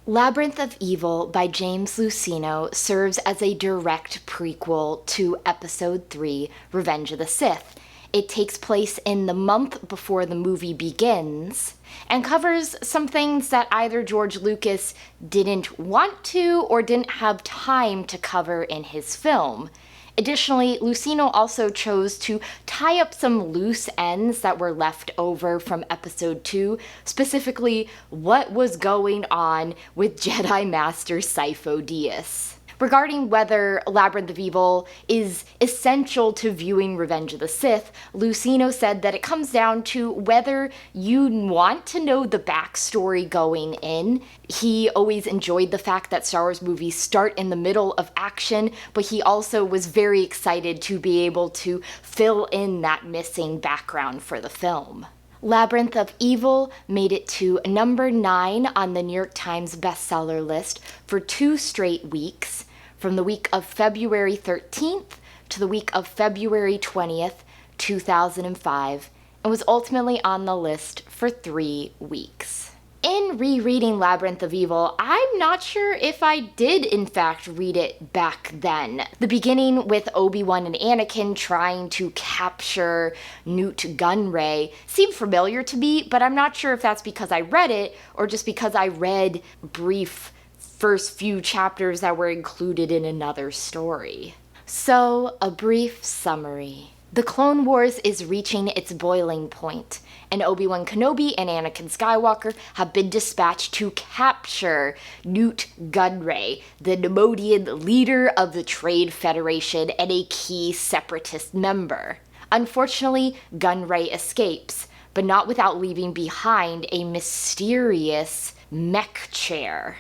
Labyrinth of Evil by James Luceno serves as a direct prequel to Episode 3, Revenge of the Sith. It takes place in the month before the movie begins and covers some things that either George Lucas didn't want to or didn't have time to cover in his film. Additionally, Luceno also chose to tie up some loose ends that were left over from Episode 2, specifically what was going on with Jedi Master Sifo-Dyas. Regarding whether Labyrinth of Evil is essential to viewing Revenge of the Sith, Luceno said that it comes down to whether you want to know the backstory going in. He always enjoyed the fact that Star Wars movies start in the middle of action, but he also was very excited to be able to fill in that missing background for the film. Labyrinth of Evil made it to number 9 on the New York Times bestseller list for 2 straight weeks, from the week of February 13th to the week of February 20th, 2005, and was ultimately on the list for 3 weeks. In rereading Labyrinth of Evil, I'm not sure if I did in fact read it back then. The beginning with Obi-Wan and Anakin trying to capture Nute Gunray seemed familiar to me, but I'm not sure if that's because I read it or just because I read brief first few chapters that were included in another story. So, a brief summary. The Clone Wars is reaching its boiling point, and Obi-Wan Kenobi and Anakin Skywalker have been dispatched to capture Nute Gunray, the Nemodian leader of the Trade Federation and a key Separatist member. Unfortunately, Gunray escapes, but not without leaving behind a mysterious mech chair.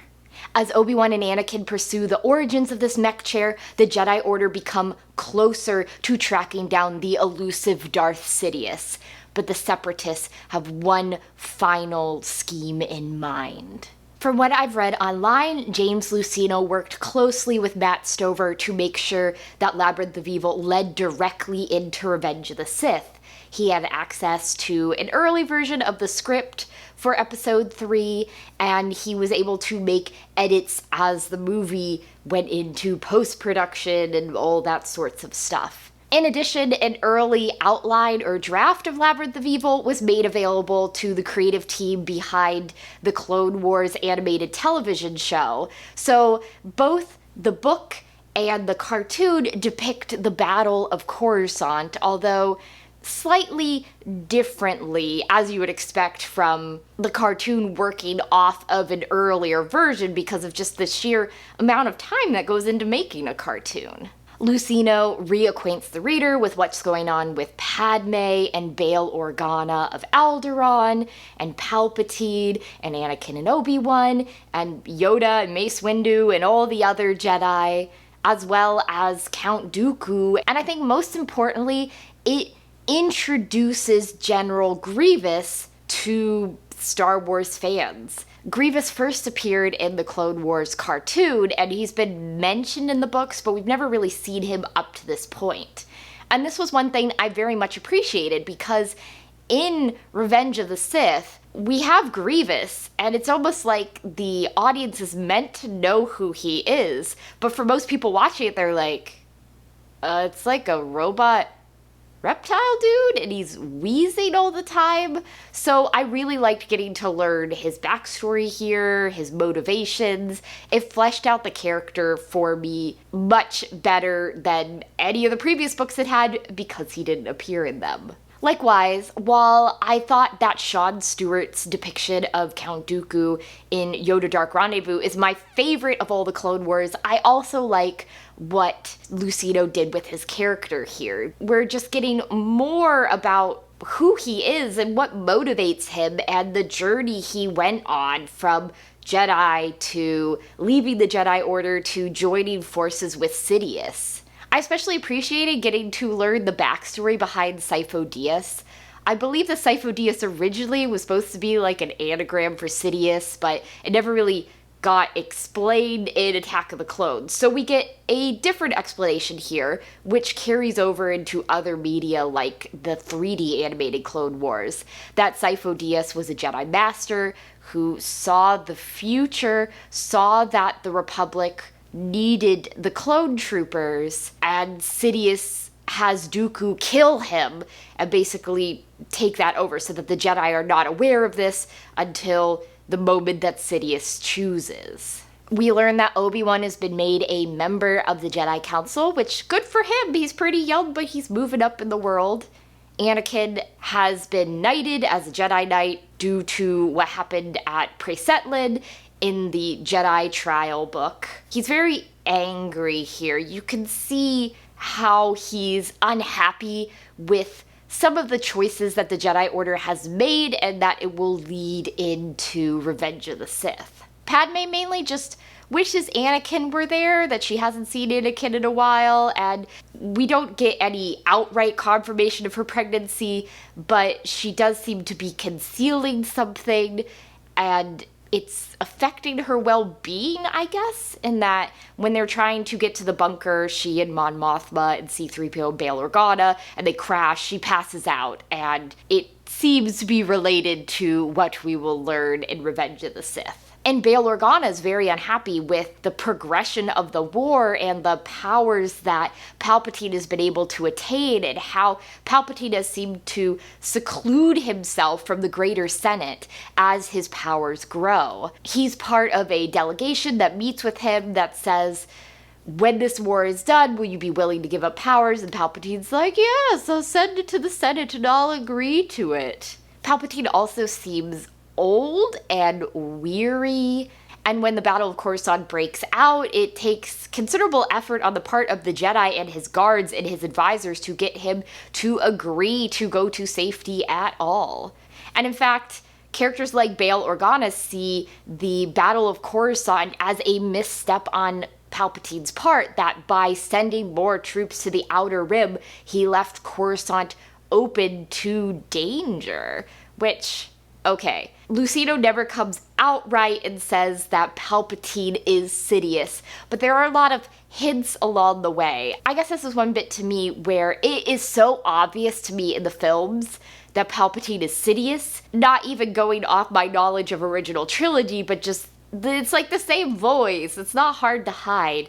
As Obi-Wan and Anakin pursue the origins of this mech chair, the Jedi Order become closer to tracking down the elusive Darth Sidious, but the Separatists have one final scheme in mind. From what I've read online, James Luceno worked closely with Matt Stover to make sure that Labyrinth of Evil led directly into Revenge of the Sith. He had access to an early version of the script for Episode 3, and he was able to make edits as the movie went into post-production and all that sorts of stuff. In addition, an early outline or draft of Labyrinth of Evil was made available to the creative team behind the Clone Wars animated television show, so both the book and the cartoon depict the Battle of Coruscant, although slightly differently, as you would expect from the cartoon working off of an earlier version because of just the sheer amount of time that goes into making a cartoon. Luceno reacquaints the reader with what's going on with Padme and Bail Organa of Alderaan, and Palpatine and Anakin and Obi-Wan, and Yoda and Mace Windu and all the other Jedi, as well as Count Dooku, and I think most importantly, it introduces General Grievous to Star Wars fans. Grievous first appeared in the Clone Wars cartoon, and he's been mentioned in the books, but we've never really seen him up to this point. And this was one thing I very much appreciated, because in Revenge of the Sith, we have Grievous, and it's almost like the audience is meant to know who he is, but for most people watching it, they're like, it's like a robot reptile dude, and he's wheezing all the time. So I really liked getting to learn his backstory here, his motivations. It fleshed out the character for me much better than any of the previous books it had because he didn't appear in them. Likewise, while I thought that Sean Stewart's depiction of Count Dooku in Yoda Dark Rendezvous is my favorite of all the Clone Wars, I also like what Luceno did with his character here. We're just getting more about who he is and what motivates him and the journey he went on from Jedi to leaving the Jedi Order to joining forces with Sidious. I especially appreciated getting to learn the backstory behind Sifo-Dyas. I believe that Sifo-Dyas originally was supposed to be like an anagram for Sidious, but it never really got explained in Attack of the Clones. So we get a different explanation here, which carries over into other media like the 3D animated Clone Wars, that Sifo Dyas was a Jedi Master who saw the future, saw that the Republic needed the clone troopers, and Sidious has Dooku kill him and basically take that over so that the Jedi are not aware of this until the moment that Sidious chooses. We learn that Obi-Wan has been made a member of the Jedi Council, which, good for him, he's pretty young, but he's moving up in the world. Anakin has been knighted as a Jedi Knight due to what happened at Presetlin in the Jedi trial book. He's very angry here. You can see how he's unhappy with some of the choices that the Jedi Order has made and that it will lead into Revenge of the Sith. Padme mainly just wishes Anakin were there, that she hasn't seen Anakin in a while, and we don't get any outright confirmation of her pregnancy, but she does seem to be concealing something, and it's affecting her well-being, I guess, in that when they're trying to get to the bunker, she and Mon Mothma and C-3PO and Bail Organa, and they crash, she passes out, and it seems to be related to what we will learn in Revenge of the Sith. And Bail Organa is very unhappy with the progression of the war and the powers that Palpatine has been able to attain, and how Palpatine has seemed to seclude himself from the greater Senate as his powers grow. He's part of a delegation that meets with him that says, when this war is done, will you be willing to give up powers? And Palpatine's like, yes, I'll send it to the Senate and I'll agree to it. Palpatine also seems old and weary, and when the Battle of Coruscant breaks out, it takes considerable effort on the part of the Jedi and his guards and his advisors to get him to agree to go to safety at all. And in fact, characters like Bail Organa see the Battle of Coruscant as a misstep on Palpatine's part, that by sending more troops to the Outer Rim, he left Coruscant open to danger, which, okay, Luceno never comes outright and says that Palpatine is Sidious, but there are a lot of hints along the way. I guess this is one bit to me where it is so obvious to me in the films that Palpatine is Sidious, not even going off my knowledge of original trilogy, but just, it's like the same voice, it's not hard to hide,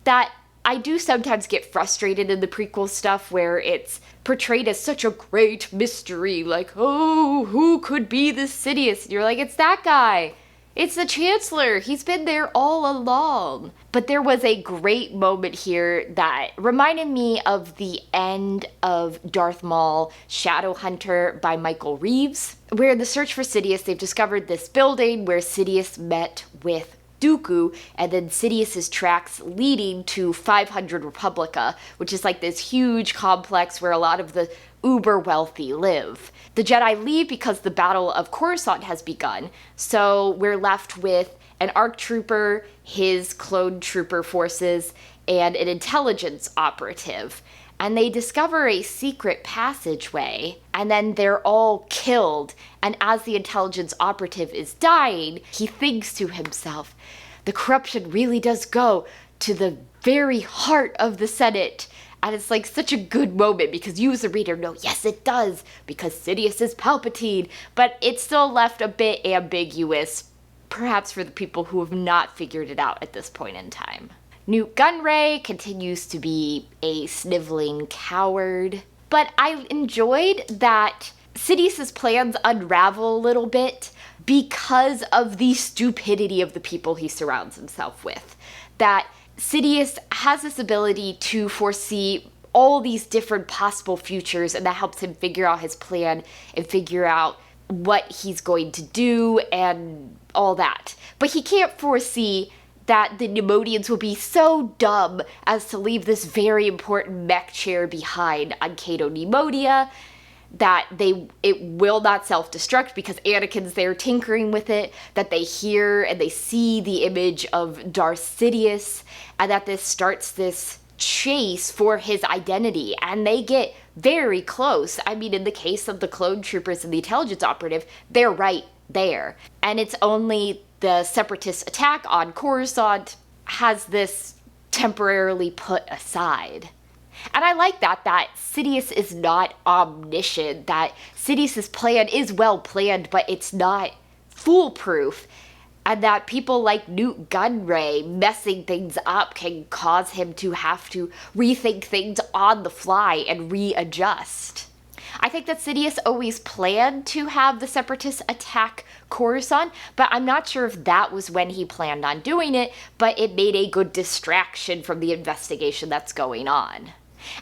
that I do sometimes get frustrated in the prequel stuff where it's portrayed as such a great mystery, like, oh, who could be this Sidious? And you're like, it's that guy. It's the Chancellor. He's been there all along. But there was a great moment here that reminded me of the end of Darth Maul Shadowhunter by Michael Reeves, where in the search for Sidious, they've discovered this building where Sidious met with Dooku, and then Sidious's tracks leading to 500 Republica, which is like this huge complex where a lot of the uber wealthy live. The Jedi leave because the Battle of Coruscant has begun, so we're left with an ARC trooper, his clone trooper forces, and an intelligence operative. And they discover a secret passageway, and then they're all killed. And as the intelligence operative is dying, he thinks to himself, the corruption really does go to the very heart of the Senate. And it's like such a good moment because you as a reader know, yes, it does, because Sidious is Palpatine. But it's still left a bit ambiguous, perhaps for the people who have not figured it out at this point in time. Nute Gunray continues to be a sniveling coward, but I enjoyed that Sidious's plans unravel a little bit because of the stupidity of the people he surrounds himself with. That Sidious has this ability to foresee all these different possible futures, and that helps him figure out his plan and figure out what he's going to do and all that. But he can't foresee that the Neimoidians will be so dumb as to leave this very important mech chair behind on Cato Neimoidia, that it will not self-destruct because Anakin's there tinkering with it, that they hear and they see the image of Darth Sidious, and that this starts this chase for his identity, and they get very close. I mean, in the case of the clone troopers and the intelligence operative, they're right there. And it's only the Separatist attack on Coruscant has this temporarily put aside. And I like that Sidious is not omniscient, that Sidious's plan is well planned, but it's not foolproof, and that people like Nute Gunray messing things up can cause him to have to rethink things on the fly and readjust. I think that Sidious always planned to have the Separatists attack Coruscant, but I'm not sure if that was when he planned on doing it, but it made a good distraction from the investigation that's going on.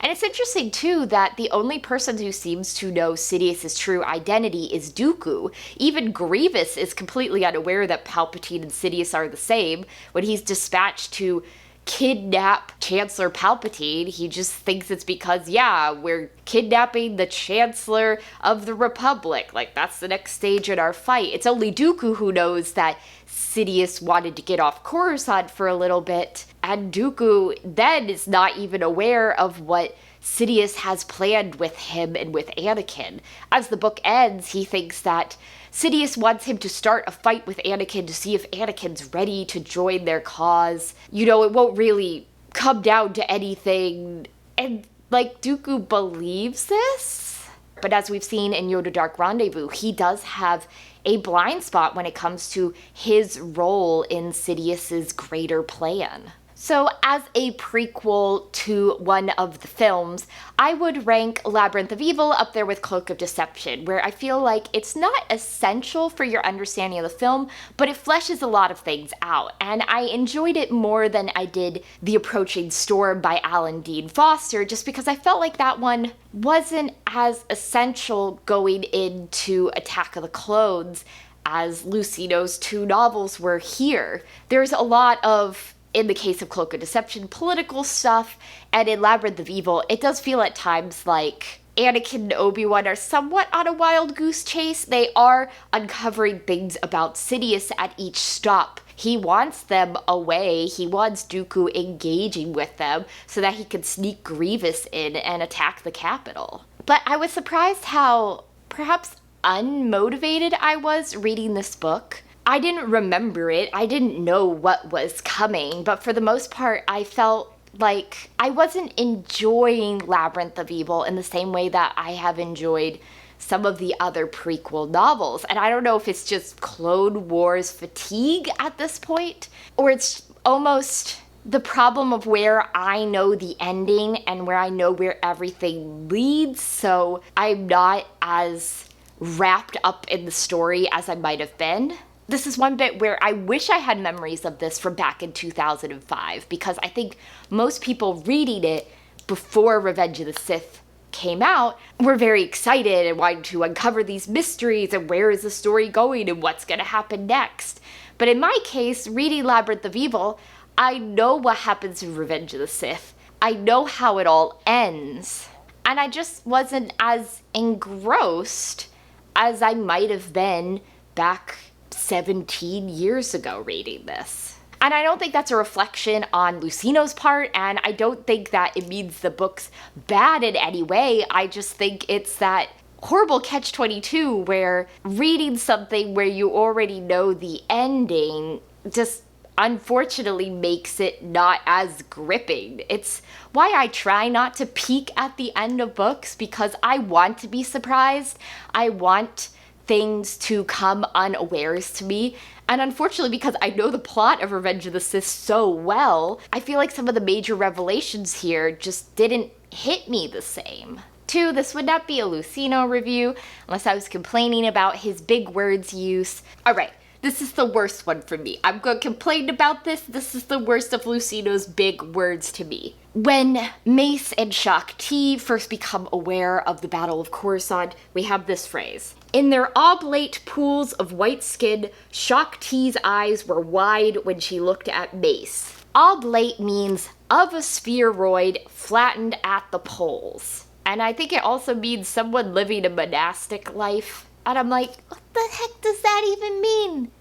And it's interesting, too, that the only person who seems to know Sidious's true identity is Dooku. Even Grievous is completely unaware that Palpatine and Sidious are the same. When he's dispatched to kidnap Chancellor Palpatine, he just thinks it's because, yeah, we're kidnapping the Chancellor of the Republic. Like, that's the next stage in our fight. It's only Dooku who knows that Sidious wanted to get off Coruscant for a little bit, and Dooku then is not even aware of what Sidious has planned with him and with Anakin. As the book ends, he thinks that Sidious wants him to start a fight with Anakin to see if Anakin's ready to join their cause. You know, it won't really come down to anything. And, like, Dooku believes this? But as we've seen in Yoda Dark Rendezvous, he does have a blind spot when it comes to his role in Sidious's greater plan. So as a prequel to one of the films, I would rank Labyrinth of Evil up there with Cloak of Deception, where I feel like it's not essential for your understanding of the film, but it fleshes a lot of things out, and I enjoyed it more than I did The Approaching Storm by Alan Dean Foster, just because I felt like that one wasn't as essential going into Attack of the Clones as Luceno's two novels were here. There's a lot of, in the case of Cloak of Deception, political stuff, and in Labyrinth of Evil, it does feel at times like Anakin and Obi-Wan are somewhat on a wild goose chase. They are uncovering things about Sidious at each stop. He wants them away. He wants Dooku engaging with them so that he can sneak Grievous in and attack the capital. But I was surprised how perhaps unmotivated I was reading this book. I didn't remember it. I didn't know what was coming, but for the most part, I felt like I wasn't enjoying Labyrinth of Evil in the same way that I have enjoyed some of the other prequel novels. And I don't know if it's just Clone Wars fatigue at this point, or it's almost the problem of where I know the ending and where I know where everything leads, so I'm not as wrapped up in the story as I might have been. This is one bit where I wish I had memories of this from back in 2005, because I think most people reading it before Revenge of the Sith came out were very excited and wanted to uncover these mysteries and where is the story going and what's going to happen next. But in my case, reading Labyrinth of Evil, I know what happens in Revenge of the Sith. I know how it all ends. And I just wasn't as engrossed as I might have been back 17 years ago reading this. And I don't think that's a reflection on Luceno's part, and I don't think that it means the book's bad in any way. I just think it's that horrible catch-22 where reading something where you already know the ending just unfortunately makes it not as gripping. It's why I try not to peek at the end of books, because I want to be surprised. I want things to come unawares to me. And unfortunately, because I know the plot of Revenge of the Sith so well, I feel like some of the major revelations here just didn't hit me the same. 2, this would not be a Luceno review unless I was complaining about his big words use. Alright, this is the worst one for me. I'm going to complain about this. This is the worst of Luceno's big words to me. When Mace and Shaak Ti first become aware of the Battle of Coruscant, we have this phrase. In their oblate pools of white skin, Shaak Ti's eyes were wide when she looked at Mace. Oblate means of a spheroid flattened at the poles. And I think it also means someone living a monastic life. And I'm like, what the heck does that even mean?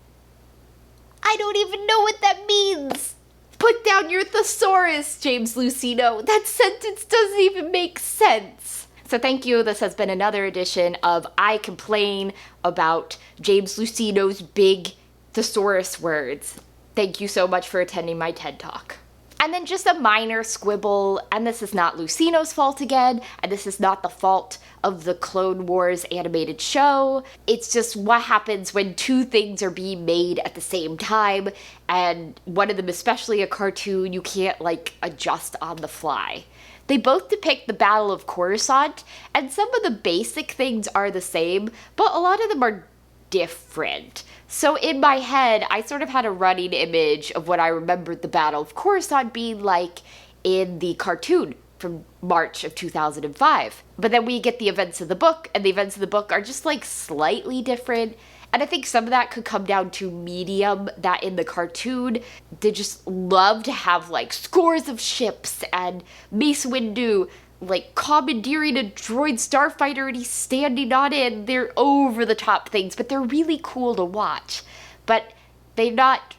I don't even know what that means. Put down your thesaurus, James Luceno. That sentence doesn't even make sense. So thank you. This has been another edition of I Complain about James Luceno's big thesaurus words. Thank you so much for attending my TED Talk. And then just a minor squibble, and this is not Luceno's fault again, and this is not the fault of the Clone Wars animated show. It's just what happens when two things are being made at the same time, and one of them, especially a cartoon, you can't, like, adjust on the fly. They both depict the Battle of Coruscant, and some of the basic things are the same, but a lot of them are different. So in my head, I sort of had a running image of what I remembered the Battle of Coruscant being like in the cartoon from March of 2005. But then we get the events of the book, and the events of the book are just like slightly different. And I think some of that could come down to medium, that in the cartoon, they just love to have like scores of ships and Mace Windu like commandeering a droid starfighter and he's standing on it, and they're over the top things, but they're really cool to watch. But they're not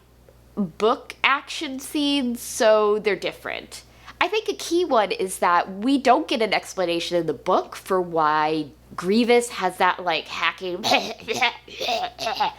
book action scenes, so they're different. I think a key one is that we don't get an explanation in the book for why Grievous has that like hacking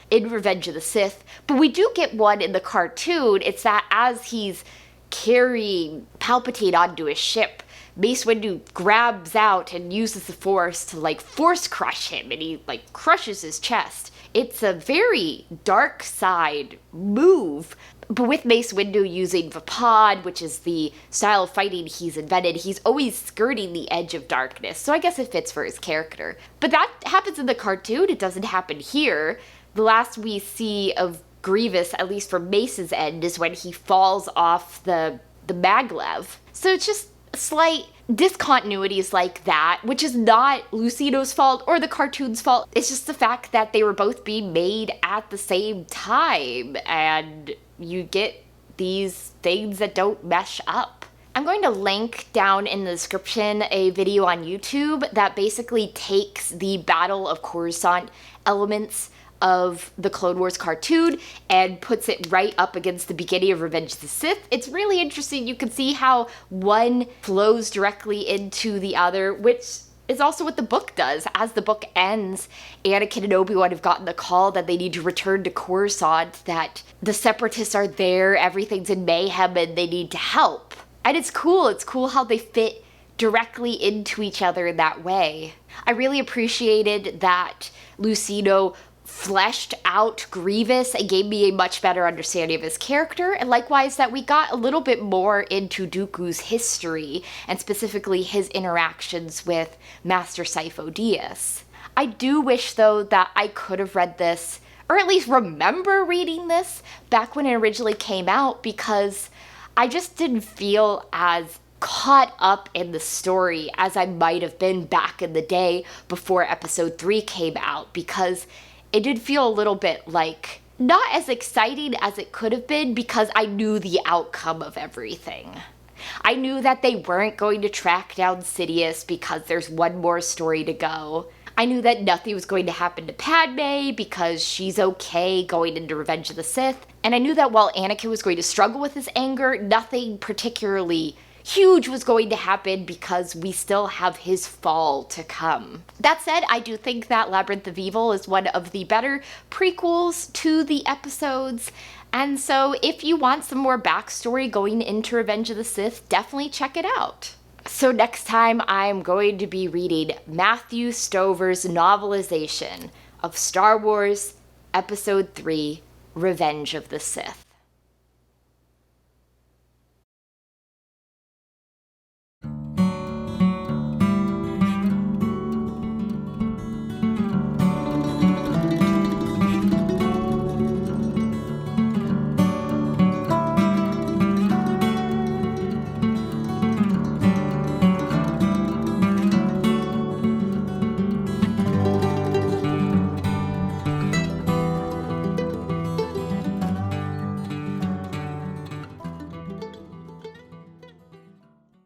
in Revenge of the Sith, but we do get one in the cartoon. It's that as he's carrying Palpatine onto his ship, Mace Windu grabs out and uses the Force to, like, force crush him, and he, like, crushes his chest. It's a very dark side move, but with Mace Windu using Vapad, which is the style of fighting he's invented, he's always skirting the edge of darkness, so I guess it fits for his character. But that happens in the cartoon, it doesn't happen here. The last we see of Grievous, at least from Mace's end, is when he falls off the maglev. So it's just slight discontinuities like that, which is not Luceno's fault or the cartoon's fault. It's just the fact that they were both being made at the same time, and you get these things that don't mesh up. I'm going to link down in the description a video on YouTube that basically takes the Battle of Coruscant elements of the Clone Wars cartoon and puts it right up against the beginning of Revenge of the Sith. It's really interesting. You can see how one flows directly into the other, which is also what the book does. As the book ends, Anakin and Obi-Wan have gotten the call that they need to return to Coruscant, that the Separatists are there, everything's in mayhem, and they need to help. And it's cool. It's cool how they fit directly into each other in that way. I really appreciated that Luceno fleshed out Grievous and gave me a much better understanding of his character, and likewise that we got a little bit more into Dooku's history, and specifically his interactions with Master Sifo-Dyas. I do wish, though, that I could have read this, or at least remember reading this, back when it originally came out, because I just didn't feel as caught up in the story as I might have been back in the day before episode 3 came out, because it did feel a little bit like not as exciting as it could have been, because I knew the outcome of everything. I knew that they weren't going to track down Sidious because there's one more story to go. I knew that nothing was going to happen to Padme because she's okay going into Revenge of the Sith. And I knew that while Anakin was going to struggle with his anger, nothing particularly huge was going to happen because we still have his fall to come. That said, I do think that Labyrinth of Evil is one of the better prequels to the episodes, and so if you want some more backstory going into Revenge of the Sith, definitely check it out. So next time I'm going to be reading Matthew Stover's novelization of Star Wars Episode 3, Revenge of the Sith.